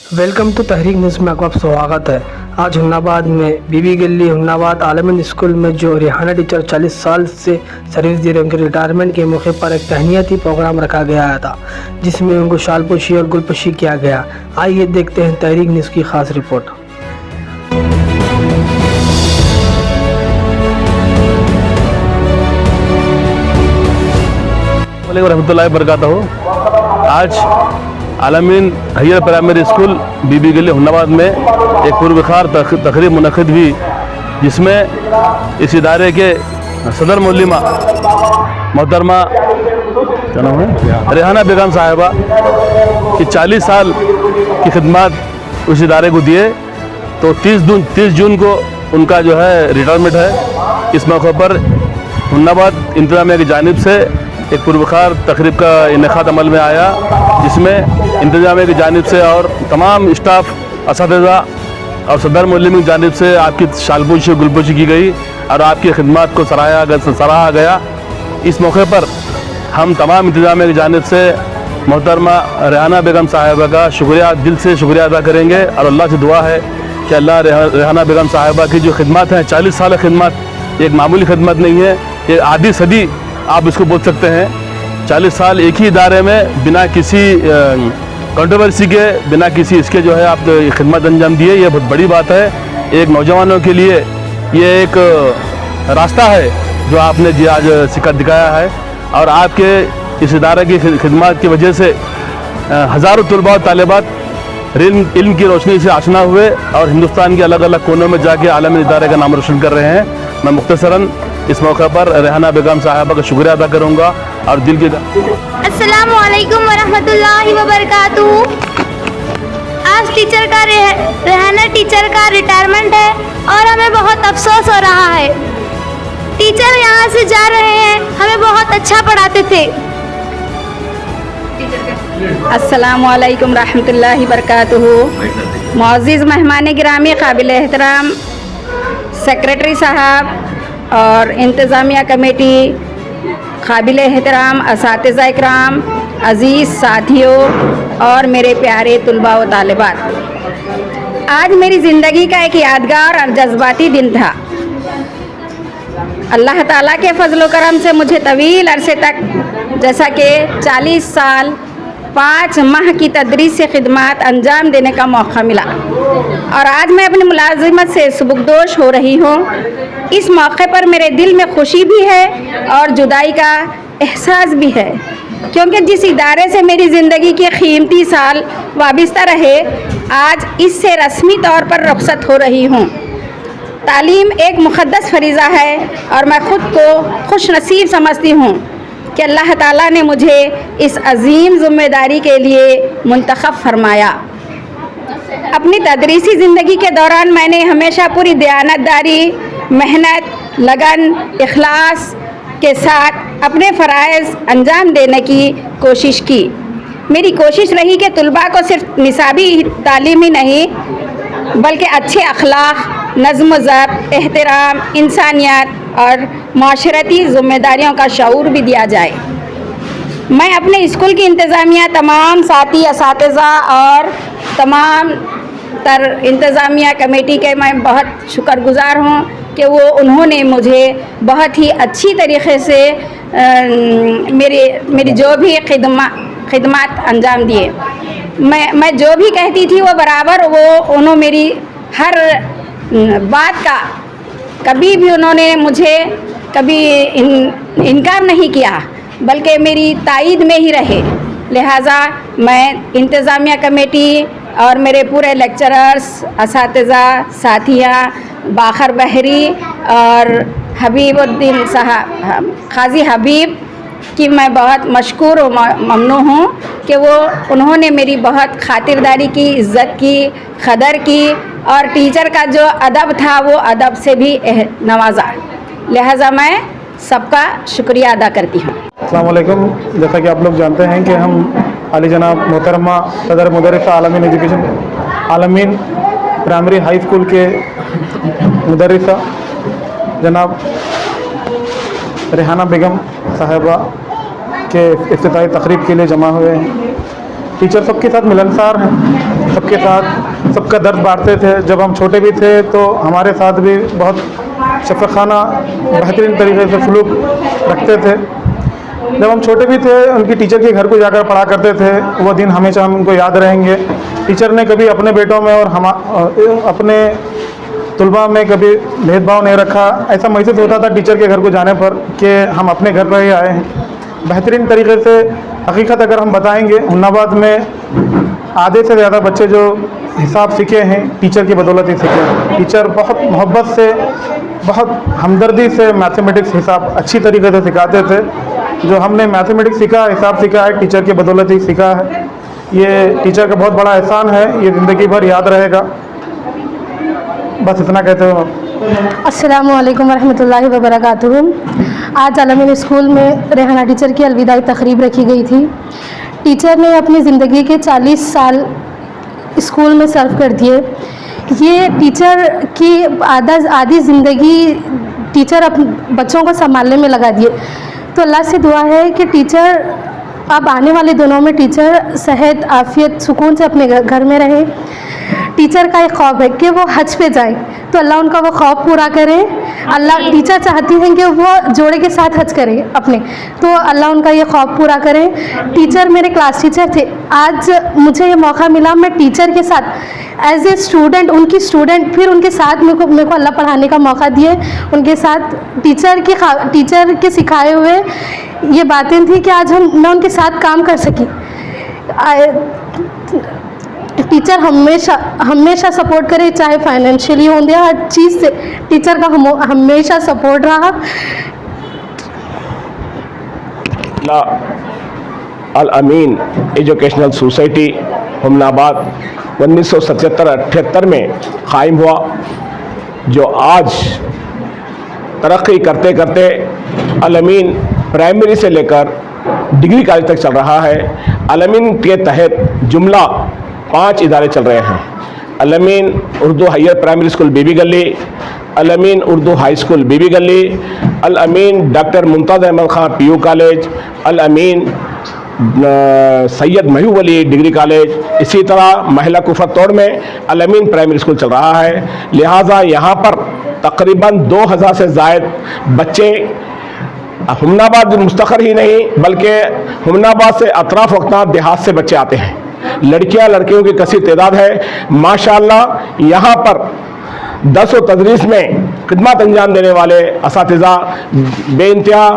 Welcome to Tehreek news में आपका स्वागत है। आज हुन्नाबाद में बीबी गली हुन्नाबाद आलमी स्कूल में जो रेहाना टीचर 40 साल से सर्विस दे रहे उनके रिटायरमेंट के मौके पर एक तहनीती प्रोग्राम रखा गया था, जिसमें उनको शालपोशी और गुलपोशी किया गया। आइए देखते हैं तहरीक न्यूज़ की खास रिपोर्ट। रहमतुल्लाहि बरकातहू। आज आलमीन हयर प्राइमरी स्कूल बीबी गली हुन्नाबाद में एक पुरवखार तकरीब मुनक़िद हुई, जिसमें इस इदारे के सदर मौलिमा मोहतरमा क्या नाम है रेहाना बेगम साहिबा की 40 साल की खिदमत उस इदारे को दिए, तो 30 जून को उनका जो है रिटायरमेंट है। इस मौके पर हुन्नाबाद इंतज़ामिया की जानिब से एक पुरवखार तकरीब का इनेकाद अमल में आया, जिसमें इंतज़ामिया की जानिब से और तमाम स्टाफ, असातिज़ा और सदर मौलवी की जानिब से आपकी शालपोशी गुलपोशी की गई और आपकी खिदमत को सराहा गया। इस मौके पर हम तमाम इंतज़ामिया की जानिब से मोहतरमा रेहाना बेगम साहिबा का शुक्रिया, दिल से शुक्रिया अदा करेंगे और अल्लाह से दुआ है कि अल्लाह रेहाना बेगम साहिबा की जो खिदमत है, 40 साल खिदमत एक मामूली खिदमत नहीं है, ये आधी सदी आप इसको बोल सकते हैं। 40 साल एक ही इदारे में बिना किसी कंट्रोवर्सी के, बिना किसी इसके जो है आप खिदमत अंजाम दिए, ये बहुत बड़ी बात है। एक नौजवानों के लिए ये एक रास्ता है जो आपने जी आज सिखा दिखाया है, और आपके इस इदारे की खिदमत की वजह से हज़ारों तलबा और तालिबात इल्म की रोशनी से आशना हुए और हिंदुस्तान के अलग अलग कोनों में जाके आलमी इदारे का नाम रोशन कर रहे हैं। मैं मुख्तसरन इस मौके पर रेहाना बेगम साहिबा का शुक्रिया अदा करूंगा और दिल के अस्सलामु अलैकुम वरहमतुल्लाहि वबरकातुहू। आज रेहाना टीचर का रिटायरमेंट है और हमें बहुत अफसोस हो रहा है। टीचर यहाँ से जा रहे हैं, हमें बहुत अच्छा पढ़ाते थे। अस्सलामु अलैकुम रहमतुल्लाहि बरकातुहू। मुअज़्ज़िज़ मेहमान गिरामी, काबिल एहतराम सेक्रेटरी साहब और इंतज़ामिया कमेटी, काबिल एहतराम असातिज़ा इकराम, अज़ीज़ साथियों और मेरे प्यारे तुलबा व तालिबात, आज मेरी ज़िंदगी का एक यादगार और जज्बाती दिन था। अल्लाह ताला के फजल करम से मुझे तवील अरसे तक, जैसा कि 40 साल 5 माह की तदरीस से खिदमत अंजाम देने का मौका मिला, और आज मैं अपनी मुलाजिमत से सुबुकदोश हो रही हूँ। इस मौके पर मेरे दिल में खुशी भी है और जुदाई का एहसास भी है, क्योंकि जिस इदारे से मेरी ज़िंदगी के कीमती साल वाबिस्ता रहे, आज इससे रस्मी तौर पर रुखसत हो रही हूँ। तालीम एक मुक़द्दस फरीज़ा है और मैं ख़ुद को खुश नसीब समझती हूँ कि अल्लाह ताला ने मुझे इस अज़ीम ज़िम्मेदारी के लिए मुंतखब फरमाया। अपनी तदरीसी ज़िंदगी के दौरान मैंने हमेशा पूरी दयानतदारी, मेहनत, लगन, इखलास के साथ अपने फ़राइज़ अंजाम देने की कोशिश की। मेरी कोशिश रही कि तुलबा को सिर्फ निसाबी तालीम ही नहीं, बल्कि अच्छे अखलाक, नज़्म व ज़ब्त, एहतराम, इंसानियत और माशरती ज़िम्मेदारियों का शऊर भी दिया जाए। मैं अपने स्कूल की इंतज़ामिया, तमाम साथी, असातिज़ा और तमाम इंतज़ामिया कमेटी के मैं बहुत शुक्रगुज़ार हूँ कि उन्होंने मुझे बहुत ही अच्छी तरीक़े से मेरी जो भी खिदमत अंजाम दिए। मैं जो भी कहती थी वो बराबर उन्होंने मेरी हर बात का कभी भी उन्होंने मुझे कभी इनकार नहीं किया, बल्कि मेरी तायीद में ही रहे। लिहाजा मैं इंतज़ामिया कमेटी और मेरे पूरे लेक्चरर्स, असातिज़ा, साथियाँ, बाखर बहरी और हबीबुद्दीन साहब, क़ाज़ी हबीब कि मैं बहुत मशकूर और ममनून हूँ कि उन्होंने मेरी बहुत खातिरदारी की, इज़्ज़त की, क़दर की, और टीचर का जो अदब था वो अदब से भी नवाजा। लिहाजा मैं सबका शुक्रिया अदा करती हूँ। अस्सलाम वालेकुम। जैसा कि आप लोग जानते हैं कि हम अली जनाब मोहतरमा सदर मुदर्रिस आलमीन एजुकेशन आलमीन प्राइमरी हाई स्कूल के मुदर्रिसा जनाब रेहाना बेगम साहिबा के इफ्तिताही तकरीब के लिए जमा हुए हैं। टीचर सबके साथ मिलनसार हैं, सबके साथ सबका दर्द बांटते थे। जब हम छोटे भी थे तो हमारे साथ भी बहुत शफ़क़ाना बेहतरीन तरीके से सलूक रखते थे। जब हम छोटे भी थे उनकी टीचर के घर को जाकर पढ़ा करते थे, वो दिन हमेशा हम उनको याद रहेंगे। टीचर ने कभी अपने बेटों में और हम अपने तलबा में कभी भेदभाव नहीं रखा। ऐसा महसूस होता था टीचर के घर को जाने पर कि हम अपने घर पर ही आए हैं। बेहतरीन तरीके से हकीकत अगर हम बताएंगे, हुन्नाबाद में आधे से ज़्यादा बच्चे जो हिसाब सीखे हैं टीचर की बदौलत ही सीखे हैं। टीचर बहुत मोहब्बत से, बहुत हमदर्दी से मैथमेटिक्स हिसाब अच्छी तरीके से सिखाते थे। जो हमने मैथमेटिक्स सीखा, हिसाब सीखा है, टीचर की बदौलत ही सीखा है। ये टीचर का बहुत बड़ा एहसान है, ये ज़िंदगी भर याद रहेगा। बस इतना कहते हुए अस्सलामु अलैकुम वरहमतुल्लाहि वबरकातुहू। आज आलमीन स्कूल में रेहाना टीचर की अलविदाई तकरीब रखी गई थी। टीचर ने अपनी ज़िंदगी के 40 साल स्कूल में सर्व कर दिए। ये टीचर की आधी ज़िंदगी टीचर बच्चों को संभालने में लगा दिए। तो अल्लाह से दुआ है कि टीचर अब आने वाले दिनों में टीचर सेहत, आफियत, सुकून से अपने घर में रहे। टीचर का एक ख्वाब है कि वो हज पे जाए, तो अल्लाह उनका वो ख्वाब पूरा करे। अल्लाह टीचर चाहती हैं कि वो जोड़े के साथ हज करें अपने, तो अल्लाह उनका ये ख्वाब पूरा करे। टीचर मेरे क्लास टीचर थे, आज मुझे ये मौका मिला मैं टीचर के साथ एज ए स्टूडेंट, उनकी स्टूडेंट, फिर उनके साथ मेरे को अल्लाह पढ़ाने का मौका दिए। उनके साथ टीचर के सिखाए हुए ये बातें थी कि आज मैं उनके साथ काम कर सकी। टीचर हमेशा सपोर्ट करे, चाहे फाइनेंशियली हो या हर चीज़ से टीचर का हमेशा सपोर्ट रहा। अल अमीन एजुकेशनल सोसाइटी हुमनाबाद 1977-78 में क़ायम हुआ, जो आज तरक्की करते करते अल अमीन प्राइमरी से लेकर डिग्री कॉलेज तक चल रहा है। अल अमीन के तहत जुमला 5 इदारे चल रहे हैं। Al Ameen Urdu higher primary school Bibi Gali, Al Ameen Urdu high school Bibi Gali, Al Ameen doctor Mumtaz Ahmed Khan PU college, Al Ameen Syed Mehboob Ali degree college, इसी तरह महिला कुफरतोड़ में अल अमीन प्राइमरी स्कूल चल रहा है। लिहाजा यहाँ पर तकरीबन 2000 से ज़ायद बच्चे हुमनाबाद मुस्तक़र ही नहीं बल्कि हुमनाबाद से अतराफ़ वक्ता देहात से बच्चे आते हैं। लड़कियां लड़कियों की कसी तादाद है। माशाअल्लाह यहाँ पर दर्स व तदरीस में खिदमत अंजाम देने वाले असातिज़ा बेइंतहा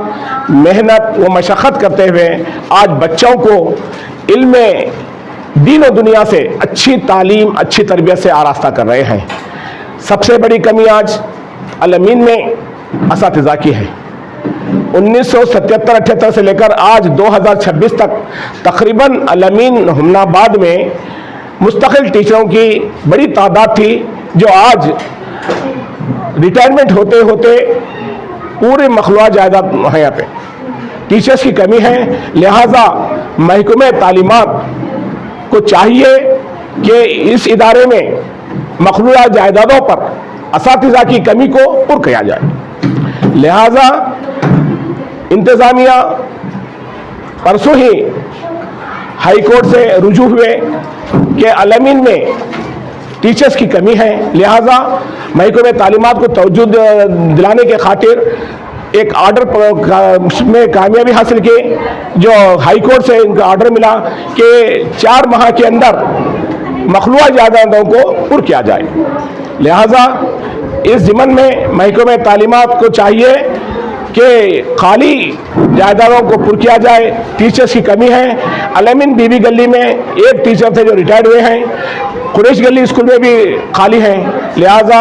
मेहनत व मशक्क़त करते हुए आज बच्चों को इल्म दीन और दुनिया से अच्छी तालीम, अच्छी तरबियत से आरास्ता कर रहे हैं। सबसे बड़ी कमी आज अल अमीन में असातिज़ा की है। 1977-78 से लेकर आज 2026 तक तकरीबन अल अमीन हुमनाबाद में मुस्तकिल टीचरों की बड़ी तादाद थी, जो आज रिटायरमेंट होते होते पूरे मखलूआ जायदाद है। यहाँ पे टीचर्स की कमी है। लिहाजा महकमे तालीमात को चाहिए कि इस इदारे में मखलूआ जायदादों पर असातिज़ा की कमी को पूरा किया जाए। लिहाजा इंतज़ामिया परसों ही हाई कोर्ट से रुजू हुए कि अल अमीन में टीचर्स की कमी है। लिहाजा महकमे तालीमात को तवज्जो दिलाने के खातिर एक आर्डर में कामयाबी हासिल की, जो हाई कोर्ट से इनका आर्डर मिला कि 4 माह के अंदर मखलूआ जायदादों को पुर किया जाए। लिहाजा इस ज़िमन में महकमे तालीमात को चाहिए कि खाली जायदादों को पुर किया जाए। टीचर्स की कमी है। अल अमीन बीबी गली में एक टीचर थे जो रिटायर्ड हुए हैं। कुरैश गली स्कूल में भी खाली हैं। लिहाजा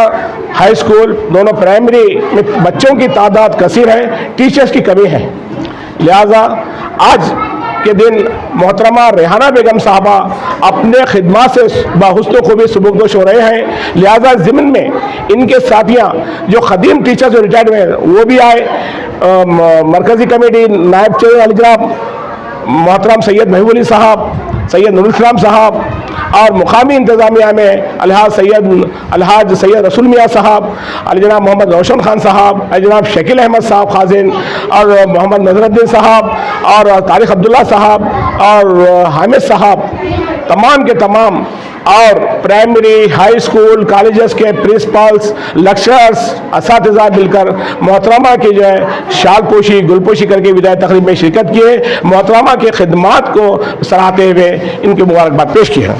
हाई स्कूल दोनों प्राइमरी में बच्चों की तादाद कसीर है, टीचर्स की कमी है। लिहाजा आज के दिन मोहतरमा रेहाना बेगम साहबा अपने खिदमत से बाहुस्न खूबी सुबुकदोश हो रहे हैं। लिहाजा ज़िमन में इनके साथियाँ जो ख़दीम टीचर जो रिटायर्ड हुए वो भी आए। मरकज़ी कमेटी नायब चेयर अलीजनाब मोहतरम सैयद महबूब अली साहब, सैयद नूरुल इस्लाम साहब और मुकामी इंतज़ामिया में अलहाज सैयद रसूल मियाँ साहब, अलीजनाब मोहम्मद रोशन खान साहब, अलीजनाब शकील अहमद साहब खाजिन और मोहम्मद नजरुद्दीन साहब और तारिक अब्दुल्ला साहब और हामिद साहब तमाम के तमाम और प्राइमरी, हाई स्कूल, कॉलेजेस के प्रिंसिपल्स, लेक्चरर्स, असातिज़ा मिलकर मोहतरमा की जो है शालपोशी गुलपोशी करके विदाई तकरीब में शिरकत किए। मोहतरमा की खिदमात को सराहते हुए इनकी मुबारकबाद पेश की है।